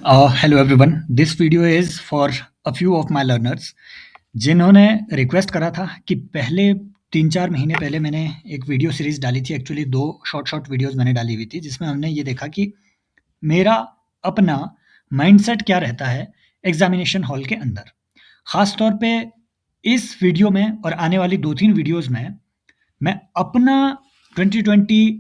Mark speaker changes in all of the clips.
Speaker 1: Hello everyone. This video is for a few of my learners जिन्होंने request करा था कि पहले 3-4 महीने पहले मैंने एक वीडियो सीरीज डाली थी। एक्चुअली 2 शॉर्ट वीडियोस मैंने डाली हुई थी जिसमें हमने ये देखा कि मेरा अपना माइंडसेट क्या रहता है एग्जामिनेशन हॉल के अंदर। ख़ास तौर पे इस वीडियो में और आने वाली 2-3 वीडियोस में मैं अपना 2023,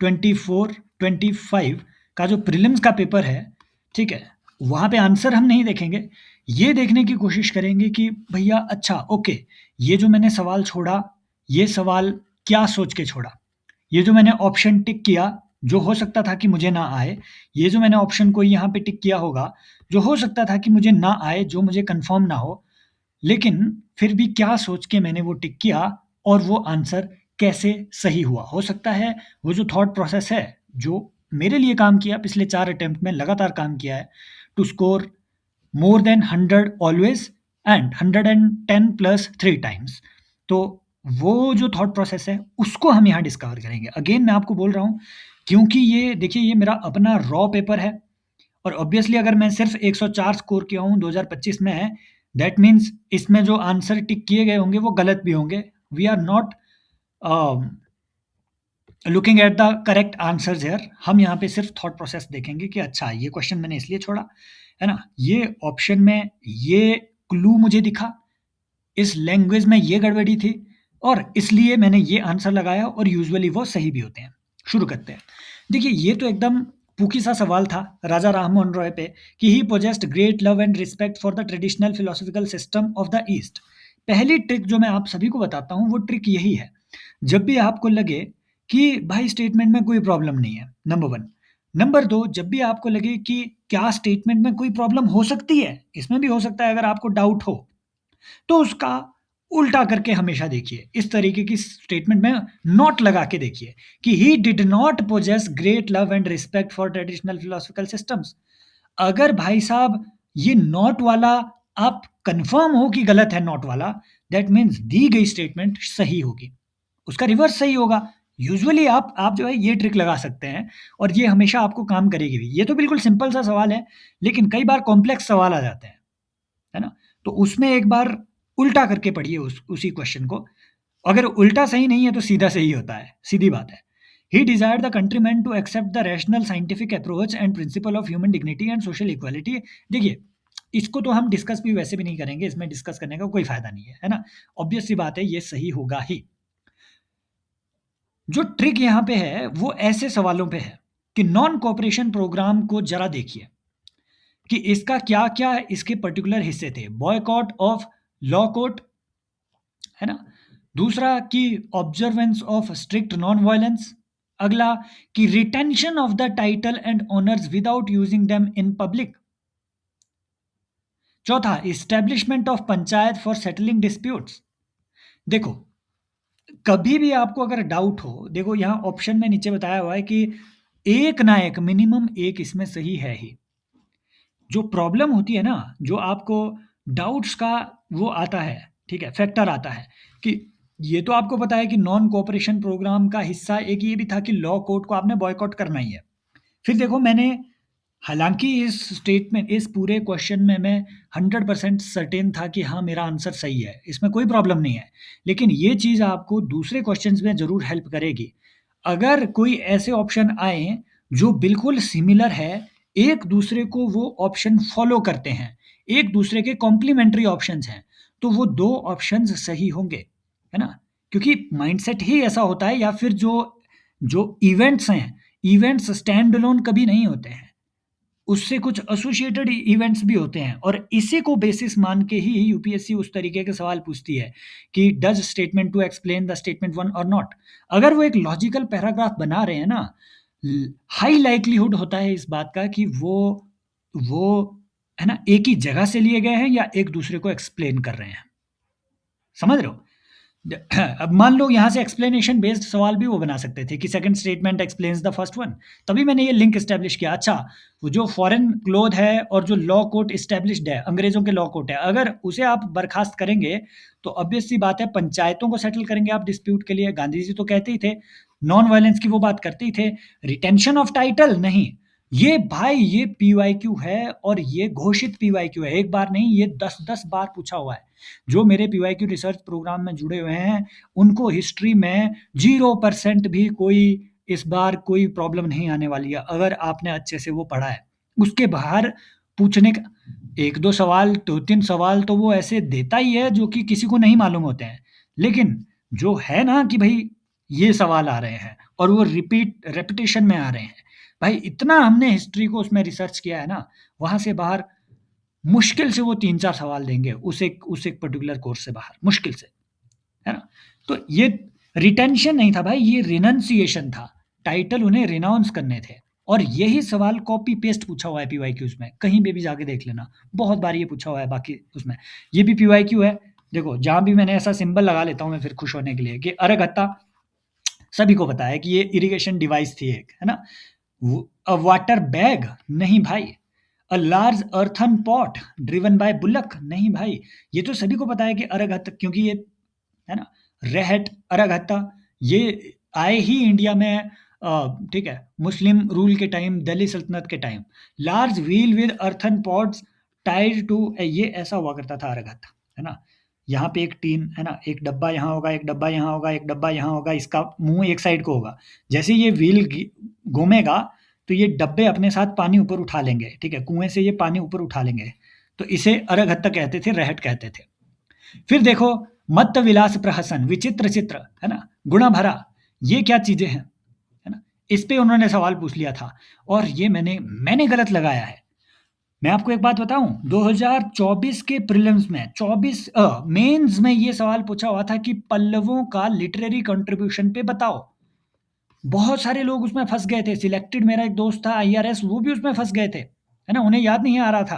Speaker 1: 24, 25 का जो प्रीलिम्स का पेपर है, ठीक है, वहाँ पे आंसर हम नहीं देखेंगे। ये देखने की कोशिश करेंगे कि भैया अच्छा ओके, ये जो मैंने सवाल छोड़ा, ये सवाल क्या सोच के छोड़ा? ये जो मैंने ऑप्शन टिक किया, जो हो सकता था कि मुझे ना आए, ये जो मैंने ऑप्शन कोई यहाँ पे टिक किया होगा, जो हो सकता था कि मुझे ना आए, जो मुझे कन्फर्म ना हो, लेकिन फिर भी क्या सोच के मैंने वो टिक किया और वो आंसर कैसे सही हुआ। हो सकता है वो जो थॉट प्रोसेस है, जो मेरे लिए काम किया, पिछले 4 अटेम्प्ट में लगातार काम किया है to score more than 100 always and 110 plus 3 times. तो वो जो थॉट प्रोसेस है उसको हम यहाँ डिस्कवर करेंगे। अगेन मैं आपको बोल रहा हूँ क्योंकि ये देखिए ये मेरा अपना रॉ पेपर है और ऑब्वियसली अगर मैं सिर्फ 104 स्कोर किया हूँ 2025 में, दैट मीन्स इसमें जो आंसर टिक किए गए होंगे वो गलत भी होंगे। We are not looking at the correct answers here. हम यहाँ पे सिर्फ थॉट प्रोसेस देखेंगे कि अच्छा ये क्वेश्चन मैंने इसलिए छोड़ा, है ना? ये ऑप्शन में ये क्लू मुझे दिखा, इस लैंग्वेज में ये गड़बड़ी थी और इसलिए मैंने ये आंसर लगाया और यूजुअली वो सही भी होते हैं। शुरू करते हैं। देखिए ये तो एकदम पूकी सा सवाल था राजा राममोहन रॉय पे कि he possessed great love and respect for the traditional philosophical system of the east. पहली ट्रिक जो मैं आप सभी को बताता हूँ वो ट्रिक यही है। जब भी आपको लगे कि भाई स्टेटमेंट में कोई प्रॉब्लम नहीं है, नंबर 1। नंबर 2, जब भी आपको लगे कि क्या स्टेटमेंट में कोई प्रॉब्लम हो सकती है, इसमें भी हो सकता है अगर आपको डाउट हो, तो उसका उल्टा करके हमेशा देखिए। इस तरीके की स्टेटमेंट में नॉट लगा के देखिए कि he did not possess great love and respect for traditional philosophical systems. अगर भाई साहब ये नॉट वाला आप कंफर्म हो कि गलत है नॉट वाला, दैट मीन्स दी गई स्टेटमेंट सही होगी, उसका रिवर्स सही होगा। यूजुअली आप जो है ये ट्रिक लगा सकते हैं और ये हमेशा आपको काम करेगी भी। ये तो बिल्कुल सिंपल सा सवाल है, लेकिन कई बार कॉम्प्लेक्स सवाल आ जाते हैं, है ना? तो उसमें एक बार उल्टा करके पढ़िए उसी क्वेश्चन को। अगर उल्टा सही नहीं है तो सीधा सही होता है, सीधी बात है। He desired the countryman to accept the rational scientific approach and principle of human dignity and social equality. देखिए इसको तो हम डिस्कस भी वैसे भी नहीं करेंगे, इसमें डिस्कस करने का कोई फायदा नहीं है ना? ऑब्वियस सी बात है ये सही होगा ही। जो ट्रिक यहाँ पे है वो ऐसे सवालों पे है कि नॉन कोऑपरेशन प्रोग्राम को जरा देखिए कि इसका क्या-क्या इसके पर्टिकुलर हिस्से थे। बॉयकॉट ऑफ लॉ कोर्ट, है ना? दूसरा कि observance of strict non violence. अगला कि retention of the title and honours without using them in public. चौथा, establishment of panchayat for settling disputes. देखो कभी भी आपको अगर डाउट हो, देखो यहाँ ऑप्शन में नीचे बताया हुआ है कि एक ना एक मिनिमम एक इसमें सही है ही। जो प्रॉब्लम होती है ना, जो आपको डाउट्स का वो आता है, ठीक है, फैक्टर आता है कि ये तो आपको पता है कि नॉन कोऑपरेशन प्रोग्राम का हिस्सा एक ये भी था कि लॉ कोर्ट को आपने बॉयकॉट करना ही है। फिर देखो मैंने हालाँकि इस स्टेटमेंट इस पूरे क्वेश्चन में मैं 100% सर्टेन था कि हाँ, मेरा आंसर सही है, इसमें कोई प्रॉब्लम नहीं है। लेकिन ये चीज़ आपको दूसरे क्वेश्चन्स में ज़रूर हेल्प करेगी। अगर कोई ऐसे ऑप्शन आएँ जो बिल्कुल सिमिलर है, एक दूसरे को वो ऑप्शन फ़ॉलो करते हैं, एक दूसरे के कॉम्प्लीमेंट्री ऑप्शंस हैं, तो वो 2 ऑप्शंस सही होंगे, है ना? क्योंकि माइंडसेट ही ऐसा होता है या फिर जो जो इवेंट्स हैं, इवेंट्स स्टैंड अलोन कभी नहीं होते हैं। उससे कुछ एसोसिएटेड इवेंट्स भी होते हैं और इसी को बेसिस मान के ही यूपीएससी उस तरीके के सवाल पूछती है कि does statement two explain the statement one और नॉट। अगर वो एक लॉजिकल पैराग्राफ बना रहे हैं ना, हाई लाइक्लीहुड होता है इस बात का कि वो है ना एक ही जगह से लिए गए हैं या एक दूसरे को एक्सप्लेन कर रहे हैं। समझ रहे हो? अब मान लो यहाँ से एक्सप्लेनेशन बेस्ड सवाल भी वो बना सकते थे कि second statement explains the first one. तभी मैंने ये लिंक एस्टेब्लिश किया। अच्छा, वो जो फॉरेन क्लोथ है और जो लॉ कोर्ट एस्टेब्लिश्ड है, अंग्रेजों के लॉ कोर्ट है, अगर उसे आप बर्खास्त करेंगे तो ऑब्वियस सी बात है पंचायतों को सेटल करेंगे आप डिस्प्यूट के लिए। गांधी जी तो कहते ही थे, नॉन वायलेंस की वो बात करते ही थे। रिटेंशन ऑफ टाइटल नहीं, ये भाई ये पीवाईक्यू है और ये घोषित पीवाईक्यू है, एक बार नहीं ये 10-10 बार पूछा हुआ है। जो मेरे पीवाईक्यू रिसर्च प्रोग्राम में जुड़े हुए हैं, उनको हिस्ट्री में 0% भी कोई इस बार कोई प्रॉब्लम नहीं आने वाली है, अगर आपने अच्छे से वो पढ़ा है। उसके बाहर पूछने का 1-2 सवाल, 2-3 सवाल तो वो ऐसे देता ही है जो कि किसी को नहीं मालूम होते हैं। लेकिन जो है ना कि भई ये सवाल आ रहे हैं और वो रेपिटेशन में आ रहे हैं। भाई इतना हमने हिस्ट्री को उसमें रिसर्च किया है ना, वहाँ से बाहर मुश्किल से वो 3-4 सवाल देंगे उस एक पर्टिकुलर कोर्स से बाहर, मुश्किल से, है ना? तो ये रिटेंशन नहीं था भाई, ये रिनंसिएशन था। टाइटल उन्हें रिनाउंस करने थे और यही सवाल कॉपी पेस्ट पूछा हुआ है पीवाईक्यूज़ में, कहीं पे भी जाके देख लेना। बहुत बार ये पूछा हुआ है बाकी उसमें। ये भी पीवाईक्यू है, देखो जहाँ भी मैंने ऐसा सिंबल लगा लेता हूँ मैं फिर खुश होने के लिए कि अरगहत्ता सभी को पता है कि ये इरिगेशन डिवाइस थी एक, है ना? अ वाटर बैग नहीं भाई, a large earthen pot driven by bullock नहीं भाई, ये तो सभी को पता है कि अरगहत्ता, क्योंकि ये है ना रेहट अरगहत्ता ये आए ही इंडिया में, ठीक है, मुस्लिम रूल के टाइम, दिल्ली सल्तनत के time. Large wheel with earthen pots tied to, ये ऐसा हुआ करता था अरगहत्ता, है ना? यहाँ पे एक टीन है ना, एक डब्बा यहाँ होगा, एक डब्बा यहाँ होगा, एक डब्बा यहाँ होगा, इसका मुंह एक साइड को होगा। जैसे ये व्हील घूमेगा तो ये डब्बे अपने साथ पानी ऊपर उठा लेंगे, ठीक है, कुएं से ये पानी ऊपर उठा लेंगे। तो इसे अरगहत्ता कहते थे, रहट कहते थे। फिर देखो मत्त विलास प्रहसन, विचित्र चित्र, है ना, गुणा भरा, ये क्या चीजें हैं, है ना? इस पे उन्होंने सवाल पूछ लिया था और ये मैंने गलत लगाया है। मैं आपको एक बात बताऊं, 2024 के प्रीलिम्स में 24 मेंस में ये सवाल पूछा हुआ था कि पल्लवों का लिटरेरी कंट्रीब्यूशन पे बताओ। बहुत सारे लोग उसमें फंस गए थे, सिलेक्टेड मेरा एक दोस्त था आईआरएस, वो भी उसमें फंस गए थे, है ना, उन्हें याद नहीं आ रहा था,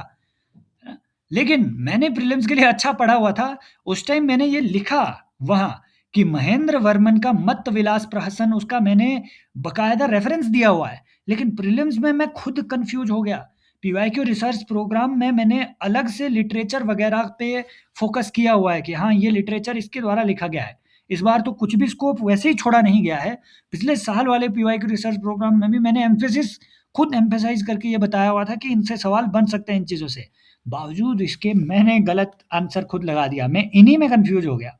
Speaker 1: है ना? लेकिन मैंने प्रीलिम्स के लिए अच्छा पढ़ा हुआ था, उस टाइम मैंने ये लिखा वहां कि महेंद्र वर्मन का मत्त विलास प्रहसन, उसका मैंने बकायदा रेफरेंस दिया हुआ है। लेकिन प्रीलिम्स में मैं खुद कंफ्यूज हो गया। पीवाईक्यू रिसर्च प्रोग्राम में मैंने अलग से लिटरेचर वगैरह पे फोकस किया हुआ है कि हाँ ये लिटरेचर इसके द्वारा लिखा गया है। इस बार तो कुछ भी स्कोप वैसे ही छोड़ा नहीं गया है। पिछले साल वाले पीवाईक्यू रिसर्च प्रोग्राम में भी मैंने एम्फेसिस खुद एम्फेसाइज करके ये बताया हुआ था कि इनसे सवाल बन सकते हैं इन चीज़ों से। बावजूद इसके मैंने गलत आंसर खुद लगा दिया, मैं इन्हीं में कंफ्यूज हो गया,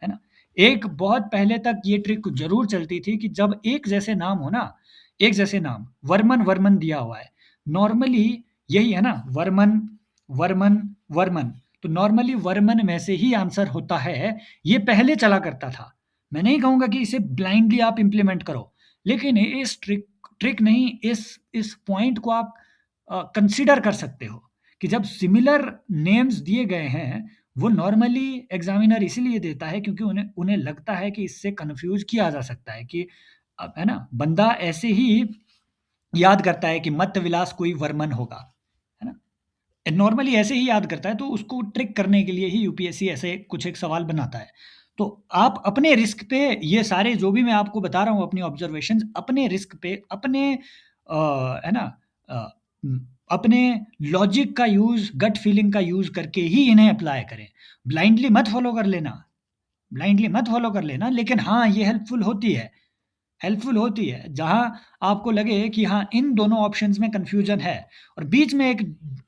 Speaker 1: है ना? एक बहुत पहले तक ये ट्रिक ज़रूर चलती थी कि जब एक जैसे नाम हो ना, एक जैसे नाम, वर्मन वर्मन दिया हुआ है, नॉर्मली यही है ना, वर्मन वर्मन वर्मन, तो नॉर्मली वर्मन में से ही आंसर होता है, ये पहले चला करता था। मैं नहीं कहूँगा कि इसे ब्लाइंडली आप इम्प्लीमेंट करो, लेकिन इस ट्रिक ट्रिक नहीं, इस पॉइंट को आप कंसीडर कर सकते हो कि जब सिमिलर नेम्स दिए गए हैं, वो नॉर्मली एग्जामिनर इसीलिए देता है क्योंकि उन्हें उन्हें लगता है कि इससे कंफ्यूज किया जा सकता है कि है ना, बंदा ऐसे ही याद करता है कि मत्त विलास कोई वर्मन होगा, है ना? नॉर्मली ऐसे ही याद करता है, तो उसको ट्रिक करने के लिए ही यूपीएससी ऐसे कुछ एक सवाल बनाता है। तो आप अपने रिस्क पे ये सारे जो भी मैं आपको बता रहा हूँ अपनी ऑब्जर्वेशंस, अपने रिस्क पे, अपने है ना, अ, अपने लॉजिक का यूज़, गट फीलिंग का यूज़ करके ही इन्हें अप्लाई करें। ब्लाइंडली मत फॉलो कर लेना, ब्लाइंडली मत फॉलो कर लेना, लेकिन हाँ, ये हेल्पफुल होती है, जहाँ आपको लगे कि हाँ, इन दोनों ऑप्शंस में कन्फ्यूज़न है और बीच में एक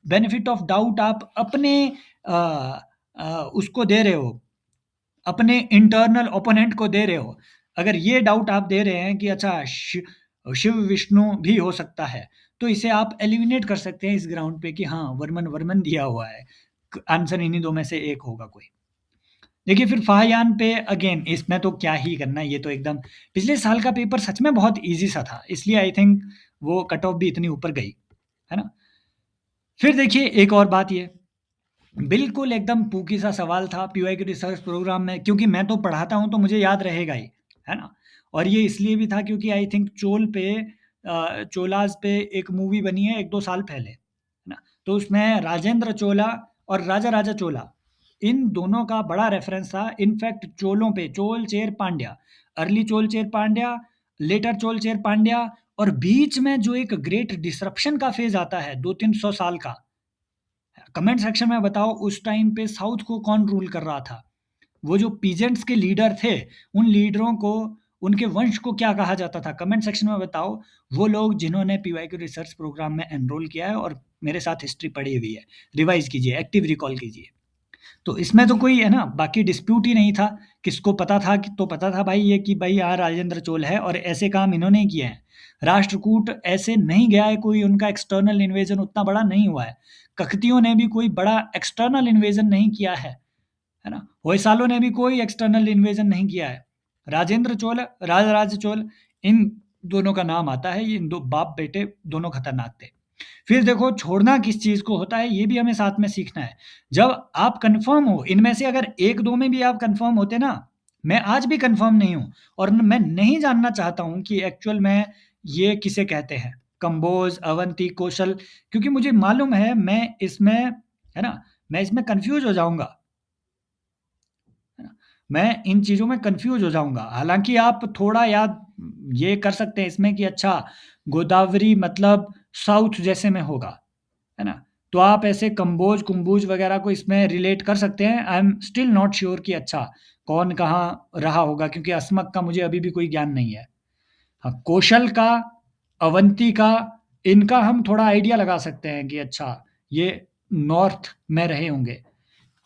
Speaker 1: बेनिफिट ऑफ डाउट आप अपने अ उसको दे रहे हो, अपने इंटरनल ओपोनेंट को दे रहे हो। अगर ये डाउट आप दे रहे हैं कि अच्छा शिव विष्णु भी हो सकता है, तो इसे आप एलिमिनेट कर सकते हैं इस ग्राउंड पे कि हाँ, वर्मन वर्मन दिया हुआ है। आंसर इन्हीं दो में से एक होगा कोई। देखिए फिर फाहयान पे अगेन इसमें तो क्या ही करना है, ये तो एकदम पिछले साल का पेपर सच में बहुत ईज़ी सा था, इसलिए आई थिंक वो कट ऑफ भी इतनी ऊपर गई, है ना? फिर देखिए एक और बात ये, बिल्कुल एकदम पूकी सा सवाल था पीवाई के रिसर्च प्रोग्राम में, क्योंकि मैं तो पढ़ाता हूँ तो मुझे याद रहेगा ही, है ना? और ये इसलिए भी था क्योंकि आई थिंक चोलाज़ पे एक मूवी बनी है 1-2 साल पहले, है ना? तो उसमें राजेंद्र चोला और राजा राजा चोला, इन दोनों का बड़ा रेफ़रेंस था। इनफैक्ट चोलों पे चोल चेर पांड्या, अर्ली चोल चेर पांड्या, लेटर चोल चेर पांड्या, और बीच में जो एक ग्रेट डिसरप्शन का फ़ेज़ आता है 200-300 साल का, कमेंट सेक्शन में बताओ उस टाइम पे साउथ को कौन रूल कर रहा था? वो जो पीजेंट्स के लीडर थे, उन लीडरों को उनके वंश को क्या कहा जाता था? कमेंट सेक्शन में बताओ, वो लोग जिन्होंने पीवाईक्यू रिसर्च प्रोग्राम में एनरोल किया है और मेरे साथ हिस्ट्री पढ़ी हुई है। रिवाइज़ कीजिए, एक्टिव रिकॉल कीजिए। तो इसमें तो कोई है ना, बाकी डिस्प्यूट ही नहीं था। किसको पता था कि, तो पता था भाई ये कि भाई यहाँ राजेंद्र चोल है और ऐसे काम इन्होंने ही किए हैं। राष्ट्रकूट ऐसे नहीं गया है, कोई उनका एक्सटर्नल इन्वेजन उतना बड़ा नहीं हुआ है। ककतियों ने भी कोई बड़ा एक्सटर्नल इन्वेजन नहीं किया है ना? होयसालों ने भी कोई एक्सटर्नल इन्वेजन नहीं किया है। राजेंद्र चोल, राजराज चोल, इन दोनों का नाम आता है। ये दो बाप बेटे दोनों खतरनाक थे। फिर देखो, छोड़ना किस चीज़ को होता है, ये भी हमें साथ में सीखना है। जब आप कन्फर्म हो, इनमें से अगर 1-2 में भी आप कन्फर्म होते ना, मैं आज भी कन्फर्म नहीं हूँ और मैं नहीं जानना चाहता हूँ कि एक्चुअल में ये किसे कहते हैं, कंबोज, अवंती, कौशल, क्योंकि मुझे मालूम है मैं इसमें, है ना, मैं इसमें कन्फ्यूज़ हो जाऊँगा, है ना? मैं इन चीज़ों में कन्फ्यूज़ हो जाऊँगा। हालाँकि आप थोड़ा याद ये कर सकते हैं इसमें कि अच्छा, गोदावरी मतलब साउथ जैसे में होगा, है ना? तो आप ऐसे कंबोज-कुंबोज वगैरह को इसमें रिलेट कर सकते हैं। आई एम स्टिल नॉट श्योर कि अच्छा, कौन कहाँ रहा होगा, क्योंकि अस्मक का मुझे अभी भी कोई ज्ञान नहीं है। हाँ, कौशल का, अवंती का, इनका हम थोड़ा आइडिया लगा सकते हैं कि अच्छा, ये नॉर्थ में रहे होंगे।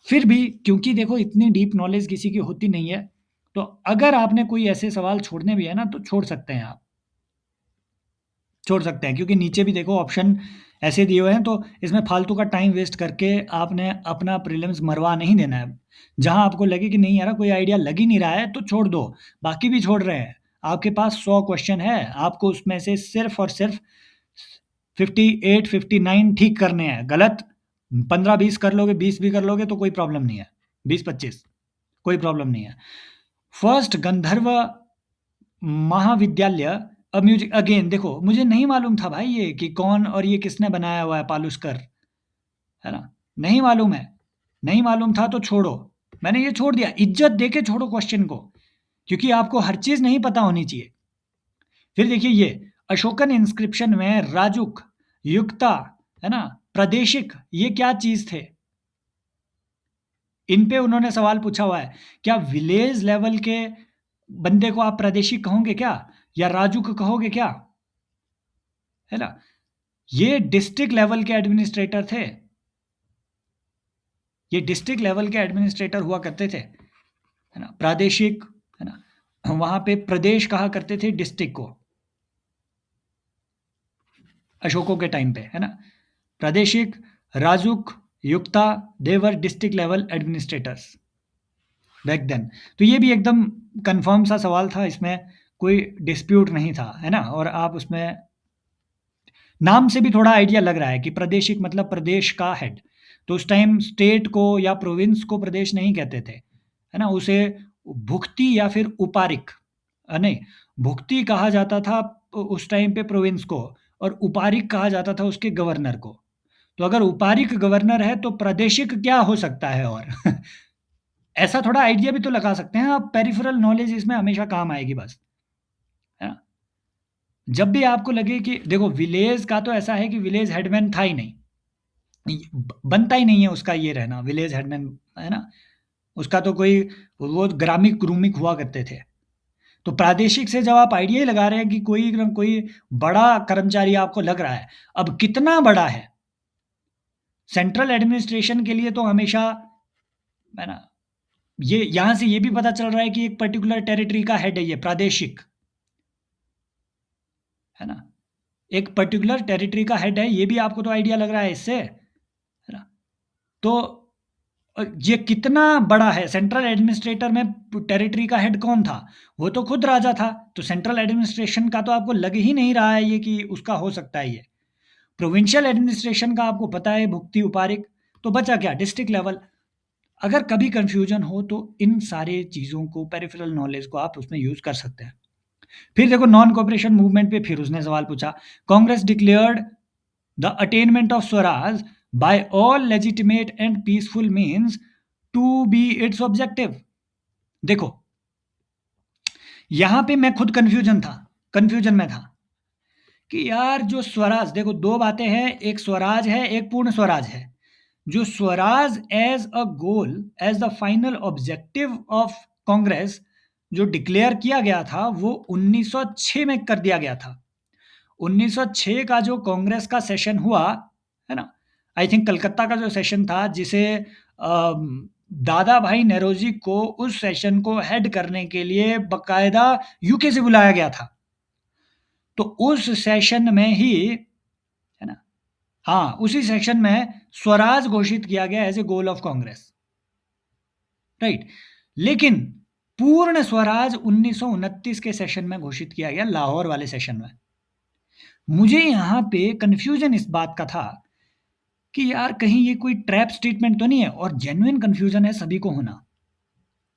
Speaker 1: फिर भी क्योंकि देखो इतनी डीप नॉलेज किसी की होती नहीं है, तो अगर आपने कोई ऐसे सवाल छोड़ने भी है ना, तो छोड़ सकते हैं आप। छोड़ सकते हैं, क्योंकि नीचे भी देखो ऑप्शन ऐसे दिए हुए हैं, तो इसमें फालतू का टाइम वेस्ट करके आपने अपना प्रीलिम्स मरवा नहीं देना है। जहाँ आपको लगे कि नहीं यार कोई आइडिया लग ही नहीं रहा है, तो छोड़ दो, बाकी भी छोड़ रहे हैं। आपके पास 100 क्वेश्चन है, आपको उसमें से सिर्फ़ और सिर्फ़ 58, 59 ठीक करने हैं। गलत 15-20 कर लोगे, 20 भी कर लोगे तो कोई प्रॉब्लम नहीं है। 20-25 कोई प्रॉब्लम नहीं है। फर्स्ट गंधर्व महाविद्यालय म्यूजिक, अगेन देखो मुझे नहीं मालूम था भाई ये कि कौन और ये किसने बनाया हुआ है, पालुस्कर, है ना? नहीं मालूम है, नहीं मालूम था तो छोड़ो, मैंने ये छोड़ दिया। इज्जत देके छोड़ो क्वेश्चन को, क्योंकि आपको हर चीज़ नहीं पता होनी चाहिए। फिर देखिए ये अशोकन इंस्क्रिप्शन में राजुक, युक्ता, है ना, प्रादेशिक, ये क्या चीज़ थे? इन पे उन्होंने सवाल पूछा हुआ है। क्या विलेज लेवल के बंदे को आप प्रादेशिक कहोगे क्या? या राजुक कहोगे क्या? है ना? ये डिस्ट्रिक्ट लेवल के एडमिनिस्ट्रेटर थे। ये डिस्ट्रिक्ट लेवल के एडमिनिस्ट्रेटर हुआ करते थे, है ना? प्रादेशिक, है ना? वहाँ पे प्रदेश कहा करते थे डिस्ट्रिक्ट को, अशोकों के टाइम पे, है ना? Pradeshik, Rajuk, Yukta, they were district level administrators back then. तो ये भी एकदम कन्फर्म सा सवाल था, इसमें कोई डिस्प्यूट नहीं था, है ना? और आप उसमें नाम से भी थोड़ा आइडिया लग रहा है कि प्रादेशिक मतलब प्रदेश का हेड। तो उस टाइम स्टेट को या प्रोविंस को प्रदेश नहीं कहते थे, है ना? उसे भुक्ति या फिर उपारिक, नहीं, भुक्ति कहा जाता था उस टाइम पे प्रोविंस को, और उपारिक कहा जाता था उसके गवर्नर को। तो अगर उपारिक गवर्नर है तो प्रादेशिक क्या हो सकता है और? ऐसा थोड़ा आइडिया भी तो लगा सकते हैं आप, पेरिफेरल नॉलेज इसमें हमेशा काम आएगी बस, है ना? जब भी आपको लगे कि देखो विलेज का तो ऐसा है कि विलेज हेडमैन था ही नहीं, बनता ही नहीं है उसका ये रहना विलेज हेडमैन, है ना? उसका तो कोई, वो ग्रामिक ग्रूमिक हुआ करते थे। तो प्रादेशिक से जब आप आइडिया ही लगा रहे हैं कि कोई न कोई बड़ा कर्मचारी आपको लग रहा है, अब कितना बड़ा है? सेंट्रल एडमिनिस्ट्रेशन के लिए तो हमेशा, है ना, ये यहाँ से ये भी पता चल रहा है कि एक पर्टिकुलर टेरिटरी का हेड है ये प्रादेशिक, है ना? एक पर्टिकुलर टेरिटरी का हेड है, ये भी आपको तो आइडिया लग रहा है इससे, है ना? तो ये कितना बड़ा है? सेंट्रल एडमिनिस्ट्रेटर में टेरिटरी का हेड कौन था? वो तो खुद राजा था। तो सेंट्रल एडमिनिस्ट्रेशन का तो आपको लग ही नहीं रहा है ये कि उसका हो सकता है ये। प्रोविंशियल एडमिनिस्ट्रेशन का आपको पता है, भुक्ति, उपारिक, तो बचा क्या? District level. अगर कभी कंफ्यूजन हो तो इन सारे चीज़ों को, पेरिफेरल नॉलेज को आप उसमें यूज़ कर सकते हैं। फिर देखो नॉन कोऑपरेशन मूवमेंट पे फिर उसने सवाल पूछा, Congress declared the attainment of Swaraj by all legitimate and peaceful means to be its objective. देखो यहां पे मैं खुद कंफ्यूजन में था कि यार जो स्वराज, देखो दो बातें हैं, एक स्वराज है, एक पूर्ण स्वराज है। जो Swaraj as a goal, as the final objective of Congress, जो डिक्लेयर किया गया था वो 1906 में कर दिया गया था। 1906 का जो कांग्रेस का सेशन हुआ, है ना? आई थिंक कलकत्ता का जो सेशन था जिसे दादा भाई नौरोजी को उस सेशन को हेड करने के लिए बाकायदा यूके से बुलाया गया था। तो उस सेशन में ही, है ना? हाँ, उसी सेशन में स्वराज घोषित किया गया as a goal of Congress, right? लेकिन पूर्ण स्वराज 1929 के सेशन में घोषित किया गया, लाहौर वाले सेशन में। मुझे यहाँ पे कंफ्यूजन इस बात का था कि यार कहीं ये कोई ट्रैप स्टेटमेंट तो नहीं है, और जेन्युइन कंफ्यूजन है सभी को होना,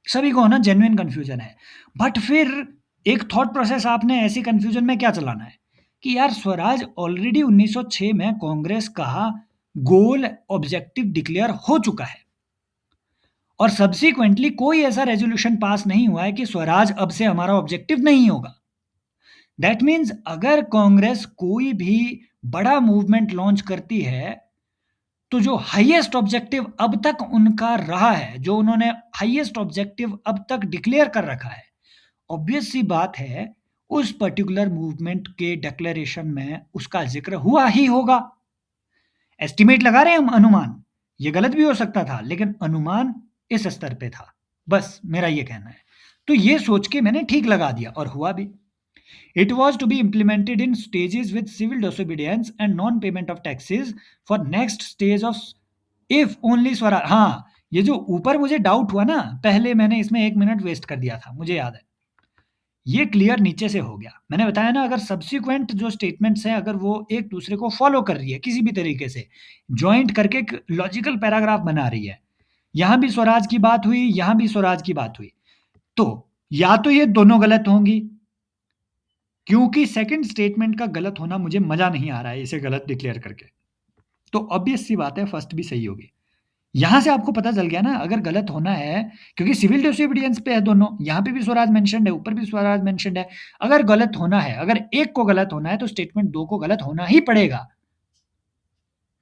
Speaker 1: सभी को होना जेन्युइन कंफ्यूजन है। बट फिर एक थॉट प्रोसेस आपने ऐसी कंफ्यूजन में क्या चलाना है कि यार स्वराज ऑलरेडी 1906 में कांग्रेस का गोल ऑब्जेक्टिव डिक्लेयर हो चुका है, और सब्सिक्वेंटली कोई ऐसा रेजोल्यूशन पास नहीं हुआ है कि स्वराज अब से हमारा ऑब्जेक्टिव नहीं होगा। दैट मीन्स अगर कांग्रेस कोई भी बड़ा मूवमेंट लॉन्च करती है, तो जो हाईएस्ट ऑब्जेक्टिव अब तक उनका रहा है, जो उन्होंने हाईएस्ट ऑब्जेक्टिव अब तक डिक्लेयर कर रखा है, ऑब्वियस सी बात है उस पर्टिकुलर मूवमेंट के डिक्लेरेशन में उसका जिक्र हुआ ही होगा। एस्टिमेट लगा रहे हैं हम, अनुमान, ये गलत भी हो सकता था लेकिन अनुमान इस स्तर पे था, बस मेरा ये कहना है। तो ये सोच के मैंने ठीक लगा दिया और हुआ भी। It was to be implemented in stages with civil disobedience and non-payment of taxes for next stage of if only Swaraj. हाँ, ये जो ऊपर मुझे डाउट हुआ ना, पहले मैंने इसमें 1 मिनट वेस्ट कर दिया था, मुझे याद है। ये क्लियर नीचे से हो गया। मैंने बताया ना, अगर सब्सिक्वेंट जो स्टेटमेंट्स हैं अगर वो एक दूसरे को फॉलो कर रही है किसी भी तरीके से, जॉइंट करके एक लॉजिकल पैराग्राफ बना रही है, यहाँ भी स्वराज की बात हुई, यहाँ भी स्वराज की बात हुई, तो या तो ये दोनों गलत होंगी, क्योंकि सेकंड स्टेटमेंट का गलत होना मुझे मजा नहीं आ रहा है इसे गलत डिक्लेयर करके, तो ऑब्वियस सी बात है फर्स्ट भी सही होगी। यहां से आपको पता चल गया ना, अगर गलत होना है, क्योंकि सिविल डिसोबीडियंस पे है दोनों, यहां पे भी स्वराज मेंशन्ड है, ऊपर भी स्वराज मेंशन्ड है। अगर गलत होना है, अगर एक को गलत होना है तो स्टेटमेंट 2 को गलत होना ही पड़ेगा।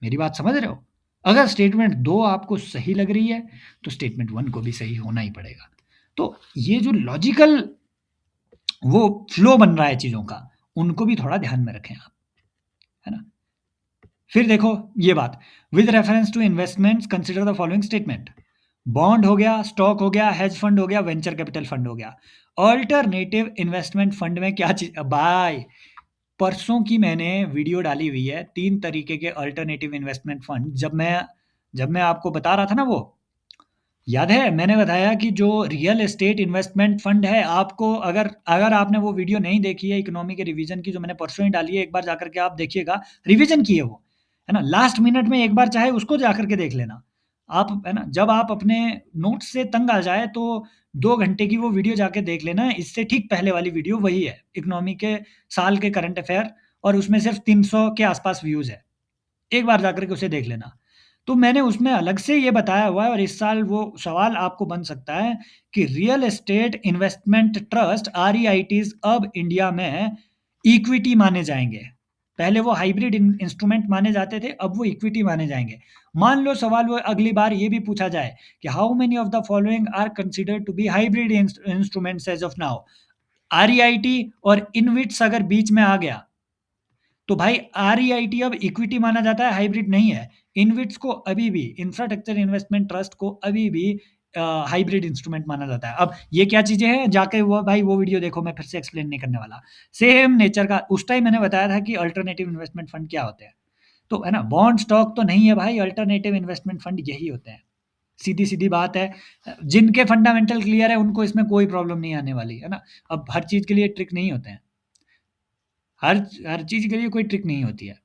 Speaker 1: मेरी बात समझ रहे हो? अगर स्टेटमेंट 2 आपको सही लग रही है तो स्टेटमेंट 1 को भी सही होना ही पड़ेगा। तो ये जो लॉजिकल वो फ्लो बन रहा है चीजों का, उनको भी थोड़ा ध्यान में रखें आप, है ना? फिर देखो ये बात, with reference to investments consider the following statement. Bond हो गया, स्टॉक हो गया, हेज फंड हो गया, वेंचर कैपिटल फंड हो गया। अल्टरनेटिव इन्वेस्टमेंट फंड में क्या चीज, बाय, परसों की मैंने वीडियो डाली हुई है 3 तरीके के अल्टरनेटिव इन्वेस्टमेंट फंड। जब मैं आपको बता रहा था ना, वो याद है मैंने बताया कि जो रियल एस्टेट इन्वेस्टमेंट फंड है, आपको अगर अगर आपने वो वीडियो नहीं देखी है इकोनॉमी के रिवीजन की, जो मैंने परसों ही डाली है, एक बार जाकर के आप देखिएगा, रिवीजन की है वो, है ना? लास्ट मिनट में एक बार चाहे उसको जाकर के देख लेना आप, है ना? जब आप अपने नोट्स से तंग आ जाए तो 2 घंटे की वो वीडियो जाके देख लेना, इससे ठीक पहले वाली वीडियो वही है, इकोनॉमी के साल के करंट अफेयर, और उसमें सिर्फ 300 के आसपास व्यूज है, एक बार जाकर के उसे देख लेना। तो मैंने उसमें अलग से ये बताया हुआ है, और इस साल वो सवाल आपको बन सकता है कि रियल एस्टेट इन्वेस्टमेंट ट्रस्ट आरईआईटीज अब इंडिया में इक्विटी माने जाएंगे। पहले वो हाइब्रिड इंस्ट्रूमेंट माने जाते थे, अब वो इक्विटी माने जाएंगे। मान लो सवाल वो अगली बार ये भी पूछा जाए कि how many of the following are considered to be hybrid instruments as of now, REIT और इनविट्स अगर बीच में आ गया तो भाई आरईआईटी अब इक्विटी माना जाता है, हाइब्रिड नहीं है। इनविट्स को अभी भी, इंफ्रास्ट्रक्चर इन्वेस्टमेंट ट्रस्ट को अभी भी हाइब्रिड इंस्ट्रूमेंट माना जाता है। अब ये क्या चीजें हैं, जाके वो भाई वो वीडियो देखो, मैं फिर से एक्सप्लेन नहीं करने वाला। सेम नेचर का उस टाइम मैंने बताया था कि अल्टरनेटिव इन्वेस्टमेंट फंड क्या होते हैं, तो है ना, बॉन्ड स्टॉक तो नहीं है भाई, अल्टरनेटिव इन्वेस्टमेंट फंड यही होते हैं। सीधी सीधी बात है, जिनके फंडामेंटल क्लियर है उनको इसमें कोई प्रॉब्लम नहीं आने वाली, है ना? अब हर चीज के लिए ट्रिक नहीं होते हैं, हर हर चीज के लिए कोई ट्रिक नहीं होती है।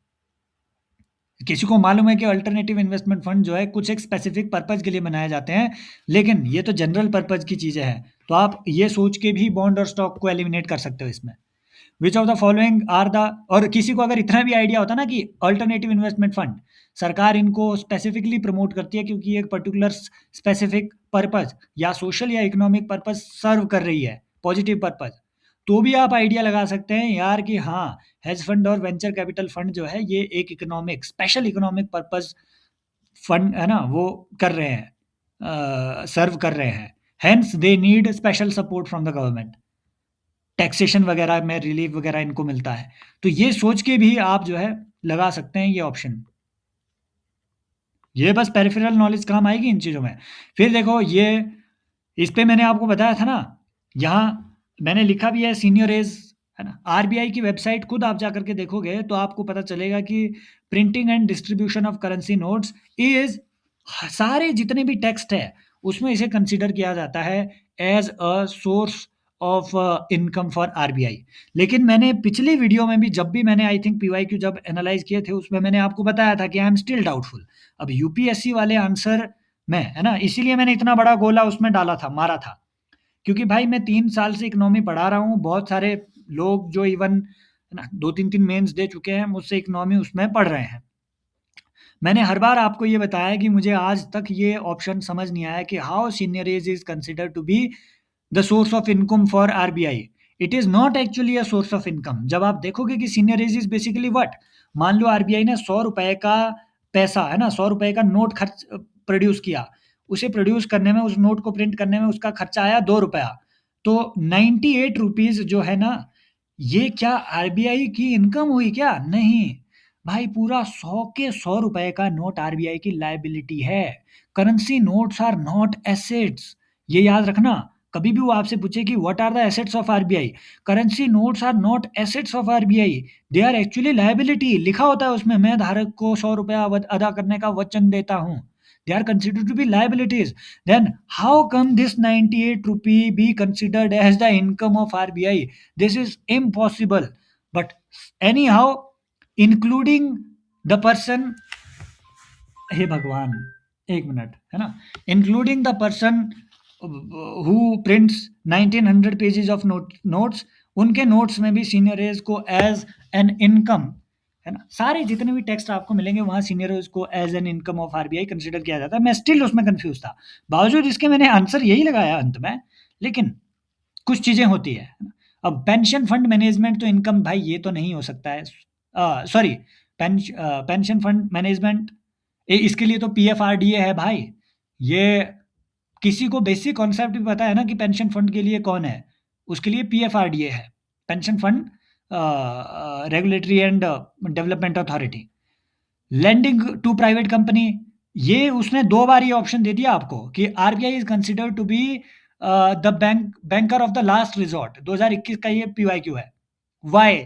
Speaker 1: किसी को मालूम है कि अल्टरनेटिव इन्वेस्टमेंट फंड जो है कुछ एक स्पेसिफिक पर्पज के लिए बनाए जाते हैं, लेकिन ये तो जनरल पर्पज की चीजें हैं, तो आप ये सोच के भी बॉन्ड और स्टॉक को एलिमिनेट कर सकते हो इसमें। Which of the following are the, और किसी को अगर इतना भी आइडिया होता ना कि अल्टरनेटिव इन्वेस्टमेंट फंड सरकार इनको स्पेसिफिकली प्रमोट करती है क्योंकि एक पर्टिकुलर स्पेसिफिक पर्पज या सोशल या इकोनॉमिक पर्पज सर्व कर रही है, पॉजिटिव पर्पज, तो भी आप आइडिया लगा सकते हैं यार कि हाँ, हेज फंड और वेंचर कैपिटल फंड जो है ये एक economic, special economic purpose fund है ना, वो कर रहे हैं, सर्व कर रहे हैं। Hence they need special support from the government, taxation वगैरह में रिलीफ वगैरह इनको मिलता है। तो ये सोच के भी आप जो है लगा सकते हैं ये ऑप्शन। ये बस पेरिफेरल नॉलेज काम आएगी इन चीज़ों में। फिर देखो ये, इस पे मैंने आपको बताया था ना, यहाँ मैंने लिखा भी है सीनियर एज, है ना। आरबीआई की वेबसाइट खुद आप जा करके देखोगे तो आपको पता चलेगा कि printing and distribution of currency notes is, सारे जितने भी टेक्स्ट है उसमें इसे कंसिडर किया जाता है as a source of income for RBI. लेकिन मैंने पिछली वीडियो में भी, जब भी मैंने आई थिंक पीवाईक्यू जब एनालाइज किए थे, उसमें मैंने आपको बताया था कि आई एम स्टिल डाउटफुल। अब यूपीएससी वाले आंसर में, है ना, इसीलिए मैंने इतना बड़ा गोला उसमें डाला था, मारा था, क्योंकि भाई मैं 3 साल से इकोनॉमी पढ़ा रहा हूँ। बहुत सारे लोग जो इवन, है ना, 2-3 मेंस दे चुके हैं मुझसे इकोनॉमी उसमें पढ़ रहे हैं। मैंने हर बार आपको ये बताया कि मुझे आज तक ये ऑप्शन समझ नहीं आया कि how seigniorage is consider to be the source of income for RBI. It is not actually a source of income. जब आप देखोगे कि seigniorage is basically what, मान लो आरबीआई ने 100 रुपए का पैसा, है ना, 100 रुपए का नोट खर्च प्रोड्यूस किया, उसे प्रोड्यूस करने में, उस नोट को प्रिंट करने में उसका खर्चा आया 2 रुपया, तो 98 रुपीज जो है ना, ये क्या आरबीआई की इनकम हुई क्या? नहीं भाई, पूरा 100 के 100 रुपए का नोट आरबीआई की लायबिलिटी है। Currency notes are not assets, ये याद रखना। कभी भी वो आपसे पूछे कि what are the assets of RBI, currency notes are not assets of RBI, they are actually liability. लिखा होता है उसमें, मैं धारक को 100 रुपया अदा करने का वचन देता हूँ। They are considered to be liabilities. Then how come this 98 rupee be considered as the income of RBI? This is impossible. But anyhow, including the person, हे भगवान, एक मिनट, है ना, including the person who prints 1900 pages of notes, उनके notes में भी seigniorage को as an income, है ना, सारे जितने भी टेक्स्ट आपको मिलेंगे वहाँ सीनियर एज को as an income of RBI consider किया जाता है। मैं स्टिल उसमें कंफ्यूज था, बावजूद इसके मैंने आंसर यही लगाया अंत में, लेकिन कुछ चीज़ें होती है ना। अब पेंशन फंड मैनेजमेंट तो इनकम भाई ये तो नहीं हो सकता है, सॉरी, पेंशन फंड मैनेजमेंट, इसके लिए तो पीएफआरडीए है भाई। ये किसी को बेसिक कॉन्सेप्ट भी पता है ना कि पेंशन फंड के लिए कौन है, उसके लिए पीएफआरडीए है, pension fund regulatory and development authority. Lending to private company, ये उसने 2 बार ये ऑप्शन दे दिया आपको कि RBI is considered to be the banker of the last resort. 2021 का ये पीवाईक्यू है। वाई?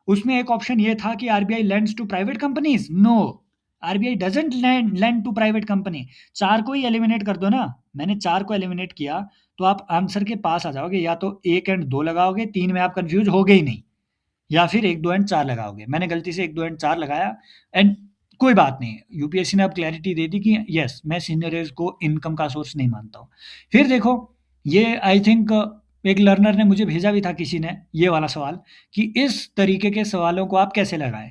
Speaker 1: उसमें एक ऑप्शन ये था कि RBI lends to private companies. No, RBI doesn't lend to private company. 4 को ही एलिमिनेट कर दो ना। मैंने 4 को एलिमिनेट किया तो आप आंसर के पास आ जाओगे। या तो 1 एंड 2 लगाओगे, 3 में आप कंफ्यूज हो गए ही नहीं, या फिर 1, 2 एंड 4 लगाओगे। मैंने गलती से 1, 2 एंड 4 लगाया, एंड कोई बात नहीं, यूपीएससी ने अब क्लैरिटी दे दी कि यस, मैं सीनियर एज को इनकम का सोर्स नहीं मानता हूँ। फिर देखो, ये आई थिंक एक लर्नर ने मुझे भेजा भी था किसी ने ये वाला सवाल, कि इस तरीके के सवालों को आप कैसे लगाएं।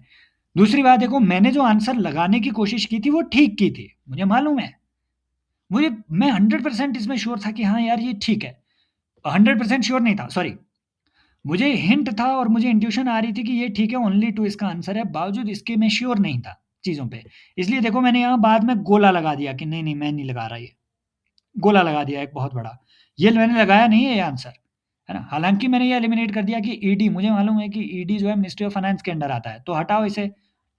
Speaker 1: दूसरी बात देखो, मैंने जो आंसर लगाने की कोशिश की थी वो ठीक की थी, मुझे मालूम है। मैं 100% इसमें श्योर था कि हाँ यार ये ठीक है। 100% श्योर नहीं था, सॉरी, मुझे हिंट था और मुझे इंट्यूशन आ रही थी कि ये ठीक है, ओनली टू इसका आंसर है। बावजूद इसके मैं श्योर नहीं था चीज़ों पे, इसलिए देखो मैंने यहाँ बाद में गोला लगा दिया कि नहीं नहीं मैं नहीं लगा रहा, ये गोला लगा दिया एक बहुत बड़ा। ये मैंने लगाया नहीं है ये आंसर, है ना। हालांकि मैंने ये एलिमिनेट कर दिया कि ईडी, मुझे मालूम है कि ईडी जो है मिनिस्ट्री ऑफ फाइनेंस के अंडर आता है, तो हटाओ इसे।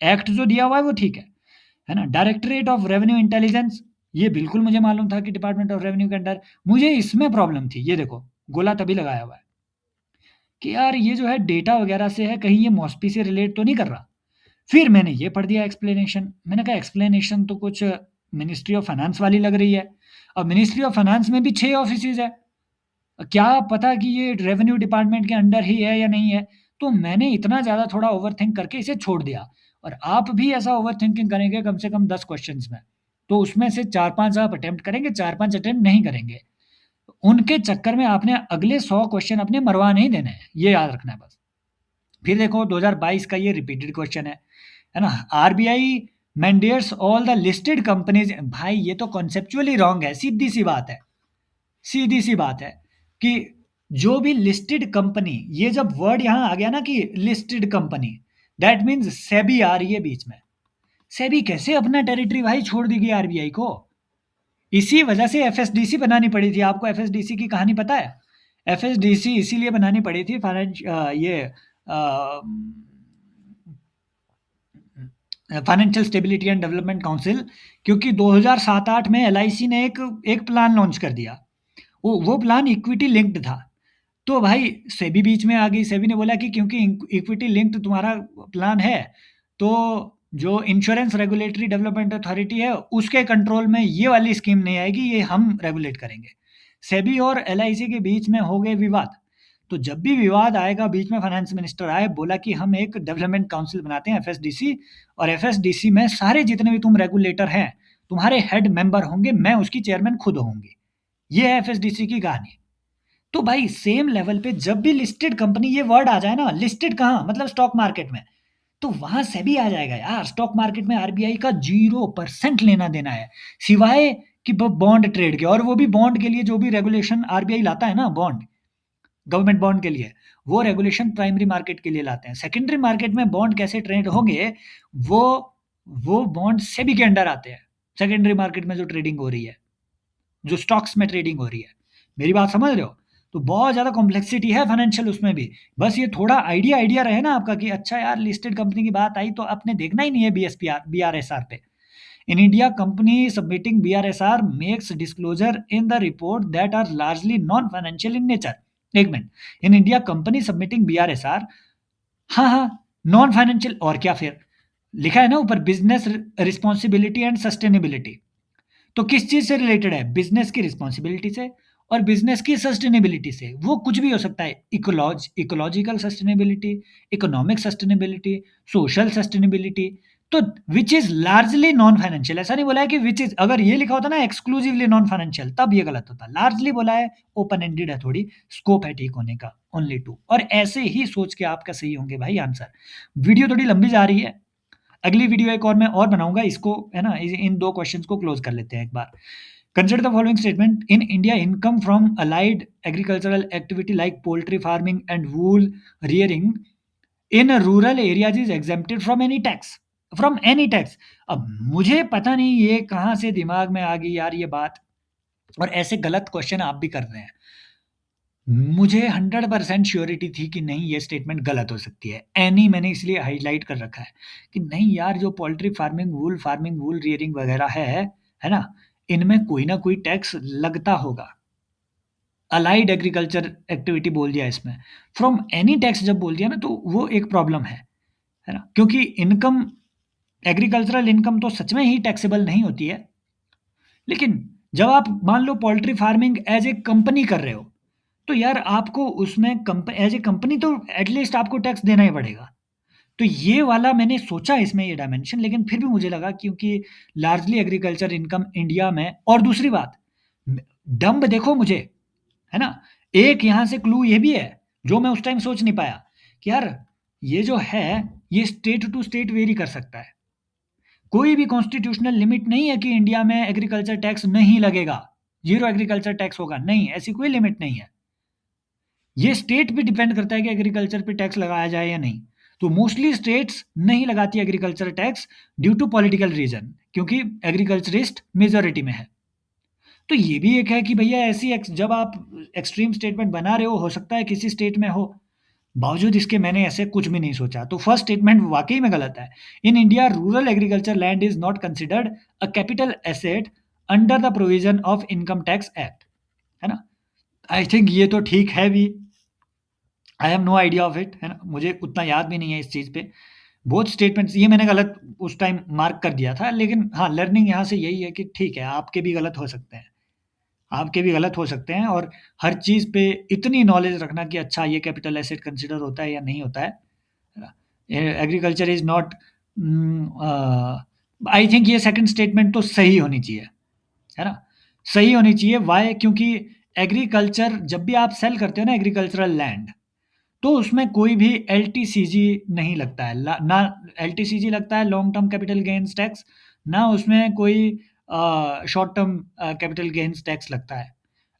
Speaker 1: एक्ट जो दिया हुआ है वो ठीक है ना। डायरेक्टरेट ऑफ रेवेन्यू इंटेलिजेंस, ये बिल्कुल मुझे मालूम था कि डिपार्टमेंट ऑफ रेवेन्यू के अंडर। मुझे इसमें प्रॉब्लम थी, ये देखो गोला तभी लगाया हुआ है कि यार ये जो है डेटा वगैरह से है, कहीं ये मॉस्पी से रिलेट तो नहीं कर रहा। फिर मैंने ये पढ़ दिया एक्सप्लेनेशन, मैंने कहा एक्सप्लेनेशन तो कुछ मिनिस्ट्री ऑफ फाइनेंस वाली लग रही है। अब मिनिस्ट्री ऑफ फाइनेंस में भी 6 ऑफिसेज है, क्या पता कि ये रेवेन्यू डिपार्टमेंट के अंडर ही है या नहीं है। तो मैंने इतना ज़्यादा थोड़ा ओवरथिंक करके इसे छोड़ दिया। और आप भी ऐसा ओवरथिंकिंग करेंगे कम से कम 10 क्वेश्चंस में, तो उसमें से 4-5 आप अटेम्प्ट करेंगे, 4-5 अटेम्प्ट नहीं करेंगे। उनके चक्कर में आपने अगले 100 क्वेश्चन अपने मरवा नहीं देने हैं, ये याद रखना है बस। फिर देखो 2022 का ये रिपीटेड क्वेश्चन है ना। RBI mandates all the listed companies. भाई ये तो कॉन्सेप्चुअली रॉन्ग है, सीधी सी बात है, सीधी सी बात है कि जो भी लिस्टेड कंपनी, ये जब वर्ड यहाँ आ गया ना कि listed company, that means SEBI आ रही है बीच में। सेबी कैसे अपना टेरिटरी भाई छोड़ देगी आरबीआई को? इसी वजह से एफएसडीसी बनानी पड़ी थी। आपको एफएसडीसी की कहानी पता है? एफएसडीसी इसीलिए बनानी पड़ी थी, financial stability and development council, क्योंकि 2007-8 में एलआईसी ने एक एक प्लान लॉन्च कर दिया। वो प्लान इक्विटी लिंक्ड था। तो भाई सेबी बीच में आ गई। सेबी ने बोला कि क्योंकि इक्विटी लिंक्ड तुम्हारा प्लान है, तो जो इंश्योरेंस रेगुलेटरी डेवलपमेंट अथॉरिटी है उसके कंट्रोल में ये वाली स्कीम नहीं आएगी, ये हम रेगुलेट करेंगे। सेबी और एलआईसी के बीच में हो गए विवाद। तो जब भी विवाद आएगा बीच में, फाइनेंस मिनिस्टर आए, बोला कि हम एक डेवलपमेंट काउंसिल बनाते हैं एफएसडीसी, और एफएसडीसी में सारे जितने भी तुम रेगुलेटर हैं तुम्हारे हेड मेंबर होंगे, मैं उसकी चेयरमैन खुद होंगी। ये है एफएसडीसी की कहानी। तो भाई सेम लेवल पे जब भी लिस्टेड कंपनी, ये वर्ड आ जाए ना, लिस्टेड कहाँ मतलब स्टॉक मार्केट में, तो वहां सेबी आ जाएगा यार। स्टॉक मार्केट में आरबीआई का 0% लेना देना है, सिवाय कि बॉन्ड ट्रेड के। और वो भी बॉन्ड के लिए जो भी रेगुलेशन आरबीआई लाता है ना, बॉन्ड, गवर्नमेंट बॉन्ड के लिए, वो रेगुलेशन प्राइमरी मार्केट के लिए लाते हैं। सेकेंडरी मार्केट में बॉन्ड कैसे ट्रेड होंगे, वो वो बॉन्ड सेबी के अंडर आते हैं। सेकेंडरी मार्केट में जो ट्रेडिंग हो रही है, जो स्टॉक्स में ट्रेडिंग हो रही है, मेरी बात समझ रहे हो? तो बहुत ज़्यादा कॉम्प्लेक्सिटी है फाइनेंशियल उसमें भी। बस ये थोड़ा आइडिया आइडिया रहे ना आपका कि अच्छा यार लिस्टेड कंपनी की बात आई तो आपने देखना ही नहीं है बीआरएसआर पे। In India company submitting BRSR makes disclosure in the report that are largely non financial in nature. एक minute, in India company submitting BRSR, हाँ हाँ, नॉन फाइनेंशियल, और क्या फिर लिखा है ना ऊपर, बिजनेस रिस्पॉन्सिबिलिटी एंड सस्टेनेबिलिटी। तो किस चीज से रिलेटेड है? बिजनेस की रिस्पॉन्सिबिलिटी से और बिजनेस की सस्टेनेबिलिटी से। वो कुछ भी हो सकता है, ecological sustainability, economic sustainability, social sustainability. तो which is largely non financial. ऐसा नहीं बोला है कि विच इज, अगर ये लिखा होता ना एक्सक्लूसिवली नॉन फाइनेंशियल तब ये गलत होता। लार्जली बोला है, ओपन एंडेड है, थोड़ी स्कोप है ठीक होने का, ओनली टू। और ऐसे ही सोच के आपका सही होंगे भाई आंसर। वीडियो थोड़ी लंबी जा रही है, अगली वीडियो एक और मैं और बनाऊंगा इसको, है ना। इन दो क्वेश्चंस को क्लोज कर लेते हैं एक बार। Consider the following statement. In India income from allied agricultural activity like poultry farming and wool rearing in rural areas is exempted from any tax. From any tax. अब मुझे पता नहीं ये कहाँ से दिमाग में आ गई यार ये बात, और ऐसे गलत क्वेश्चन आप भी कर रहे हैं। मुझे 100% श्योरिटी थी कि नहीं ये स्टेटमेंट गलत हो सकती है, एनी मैंने इसलिए हाईलाइट कर रखा है कि नहीं यार, जो पोल्ट्री फार्मिंग, वूल रियरिंग वगैरह है ना, इनमें कोई ना कोई टैक्स लगता होगा। अलाइड एग्रीकल्चर एक्टिविटी बोल दिया इसमें, फ्रॉम एनी टैक्स जब बोल दिया ना, तो वो एक प्रॉब्लम है ना, क्योंकि इनकम, एग्रीकल्चरल इनकम तो सच में ही टैक्सेबल नहीं होती है। लेकिन जब आप मान लो poultry farming as a company कर रहे हो, तो यार आपको उसमें एज ए कंपनी तो एटलीस्ट आपको टैक्स देना ही पड़ेगा। तो ये वाला मैंने सोचा इसमें ये डायमेंशन, लेकिन फिर भी मुझे लगा क्योंकि लार्जली एग्रीकल्चर इनकम इंडिया में। और दूसरी बात, डम्ब देखो मुझे, है ना। एक यहाँ से क्लू ये भी है जो मैं उस टाइम सोच नहीं पाया कि यार ये जो है ये स्टेट टू स्टेट वेरी कर सकता है। कोई भी कॉन्स्टिट्यूशनल लिमिट नहीं है कि इंडिया में एग्रीकल्चर टैक्स नहीं लगेगा, जीरो एग्रीकल्चर टैक्स होगा, नहीं, ऐसी कोई लिमिट नहीं है। ये स्टेट पे डिपेंड करता है कि एग्रीकल्चर पे टैक्स लगाया जाए या नहीं। तो मोस्टली स्टेट्स नहीं लगाती agriculture tax due to political reason, क्योंकि एग्रीकल्चरिस्ट मेजोरिटी में है। तो ये भी एक है कि भैया ऐसी जब आप एक्सट्रीम स्टेटमेंट बना रहे हो सकता है किसी स्टेट में हो, बावजूद इसके मैंने ऐसे कुछ भी नहीं सोचा। तो फर्स्ट स्टेटमेंट वाकई में गलत है। In India rural agriculture land is not considered a capital asset under the provision of income tax act, है ना। आई थिंक ये तो ठीक है भी, I have no idea of it, है ना, मुझे उतना याद भी नहीं है इस चीज़ पे। बहुत स्टेटमेंट्स ये मैंने गलत उस टाइम मार्क कर दिया था, लेकिन हाँ, लर्निंग यहाँ से यही है कि ठीक है, आपके भी गलत हो सकते हैं, आपके भी गलत हो सकते हैं। और हर चीज़ पे इतनी नॉलेज रखना कि अच्छा ये कैपिटल एसेट कंसिडर होता है या नहीं होता है ना। Agriculture is not, I think ये सेकंड स्टेटमेंट तो सही होनी चाहिए, है ना, सही होनी चाहिए। वाई? क्योंकि एग्रीकल्चर जब भी आप सेल करते हो ना एग्रीकल्चरल लैंड, तो उसमें कोई भी एलटीसीजी नहीं लगता है, ना एलटीसीजी लगता है, long term capital gains tax, ना उसमें कोई short term capital gains tax लगता है।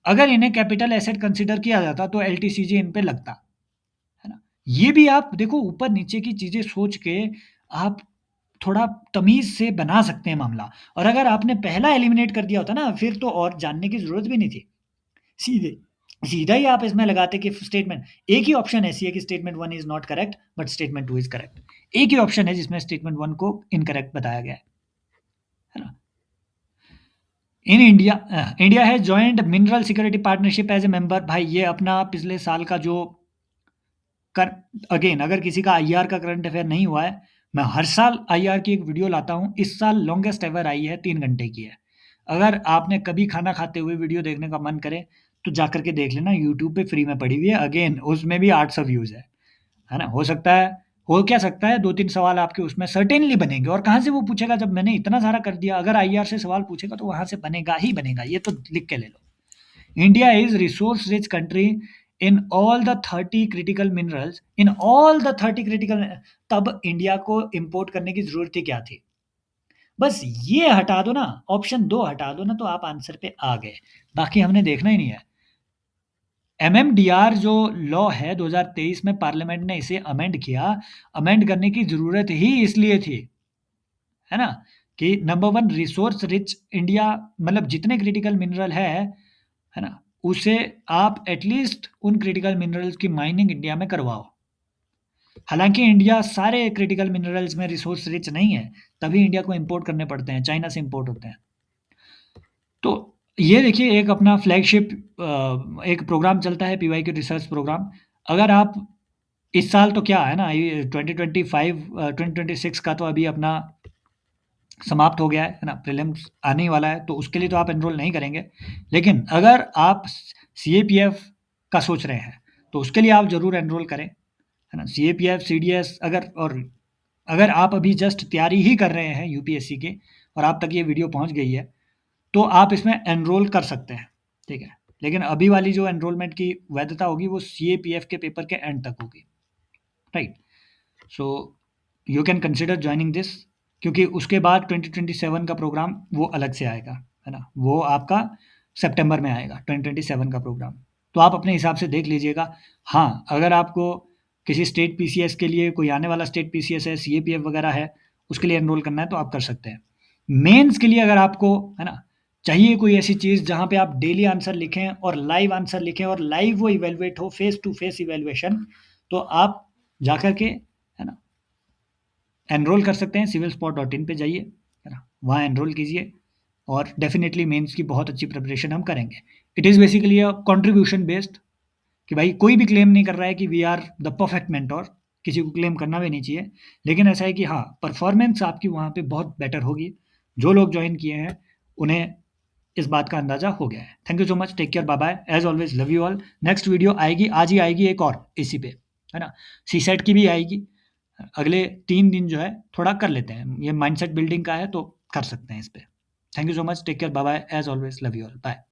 Speaker 1: अगर इन्हें कैपिटल एसेट कंसिडर किया जाता तो एलटीसीजी इन पे लगता, है ना। ये भी आप देखो ऊपर नीचे की चीजें सोच के आप थोड़ा तमीज़ से बना सकते हैं मामला। और अगर आपने पहला एलिमिनेट कर दिया होता ना, फिर तो और जानने की ज़रूरत भी नहीं थी। सीधे सीधा ही आप इसमें लगाते कि स्टेटमेंट, एक ही ऑप्शन ऐसी है कि statement 1 is not correct but statement 2 is correct. एक ही ऑप्शन है जिसमें स्टेटमेंट 1 को इनकरेक्ट बताया गया है ना? In India India has joint mineral security partnership as a member. भाई ये अपना पिछले साल का जो कर अगेन, अगर किसी का आईआर का करंट अफेयर नहीं हुआ है, मैं हर साल आईआर की एक वीडियो लाता हूँ। इस साल लॉन्गेस्ट एवर आई है, 3 घंटे की है। अगर आपने कभी खाना खाते हुए वीडियो देखने का मन करे, तो जाकर के देख लेना, यूट्यूब पे फ्री में पड़ी हुई है। अगेन उसमें भी 800 व्यूज़ है ना? हो सकता है, हो क्या सकता है 2-3 सवाल आपके उसमें सर्टेनली बनेंगे, और कहाँ से वो पूछेगा जब मैंने इतना सारा कर दिया। अगर आईआर से सवाल पूछेगा तो वहाँ से बनेगा ही बनेगा, ये तो लिख के ले लो। India is resource rich country in all the 30 critical minerals, in all the 30 critical। तब इंडिया को इंपोर्ट करने की जरूरत ही क्या थी? बस ये हटा दो ना, ऑप्शन 2 हटा दो ना, तो आप आंसर पे आ गए। बाकी हमने देखना ही नहीं है। एमएमडीआर जो लॉ है 2023 में पार्लियामेंट ने इसे अमेंड किया। अमेंड करने की जरूरत ही इसलिए थी, है ना, कि नंबर 1 रिसोर्स रिच इंडिया, मतलब जितने क्रिटिकल मिनरल है ना, उसे आप एटलीस्ट उन क्रिटिकल मिनरल्स की माइनिंग इंडिया में करवाओ। हालांकि इंडिया सारे क्रिटिकल मिनरल्स में रिसोर्स रिच नहीं है, तभी इंडिया को इंपोर्ट करने पड़ते हैं, चाइना से इंपोर्ट होते हैं। तो ये देखिए, एक अपना फ्लैगशिप एक प्रोग्राम चलता है, पीवाई के रिसर्च प्रोग्राम। अगर आप इस साल तो क्या है ना, ये 2025 2026 का तो अभी अपना समाप्त हो गया है ना, प्रीलिम्स आने ही वाला है, तो उसके लिए तो आप एनरोल नहीं करेंगे। लेकिन अगर आप सीएपीएफ का सोच रहे हैं, तो उसके लिए आप ज़रूर एनरोल करें, है ना। सीएपीएफ, सीडीएस, अगर आप अभी जस्ट तैयारी ही कर रहे हैं यूपीएससी के, और आप तक ये वीडियो पहुंच गई है, तो आप इसमें एनरोल कर सकते हैं, ठीक है। लेकिन अभी वाली जो एनरोलमेंट की वैधता होगी वो सीएपीएफ के पेपर के एंड तक होगी, right. So you can consider joining this, क्योंकि उसके बाद 2027 का प्रोग्राम वो अलग से आएगा, है ना, वो आपका सितंबर में आएगा 2027 का प्रोग्राम। तो आप अपने हिसाब से देख लीजिएगा। हाँ, अगर आपको किसी स्टेट पीसीएस के लिए, कोई आने वाला स्टेट पीसीएस है, सीएपीएफ वगैरह है, उसके लिए एनरोल करना है तो आप कर सकते हैं। मेंस के लिए अगर आपको, है ना, चाहिए कोई ऐसी चीज़ जहाँ पे आप डेली आंसर लिखें और लाइव आंसर लिखें और लाइव वो इवेलुएट हो, फेस टू फेस इवेलुएशन, तो आप जाकर के, है ना, एनरोल कर सकते हैं। civilspot.in पे जाइए, है ना, वहाँ एनरोल कीजिए, और डेफिनेटली मेंस की बहुत अच्छी प्रिपरेशन हम करेंगे। It is basically a contribution based, कि भाई कोई भी क्लेम नहीं कर रहा है कि we are the perfect mentor, किसी को क्लेम करना भी नहीं चाहिए। लेकिन ऐसा है कि हाँ, परफॉर्मेंस आपकी वहाँ पे बहुत बेटर होगी। जो लोग ज्वाइन किए हैं उन्हें इस बात का अंदाजा हो गया है। Thank you so much, take care, bye bye, as always love you all. Next video आएगी, आज ही आएगी एक और इसी पे, है ना, सी सेट की भी आएगी। अगले 3 दिन जो है थोड़ा कर लेते हैं, ये माइंडसेट बिल्डिंग का है तो कर सकते हैं इस पे। Thank you so much, take care, bye bye, as always love you all, bye.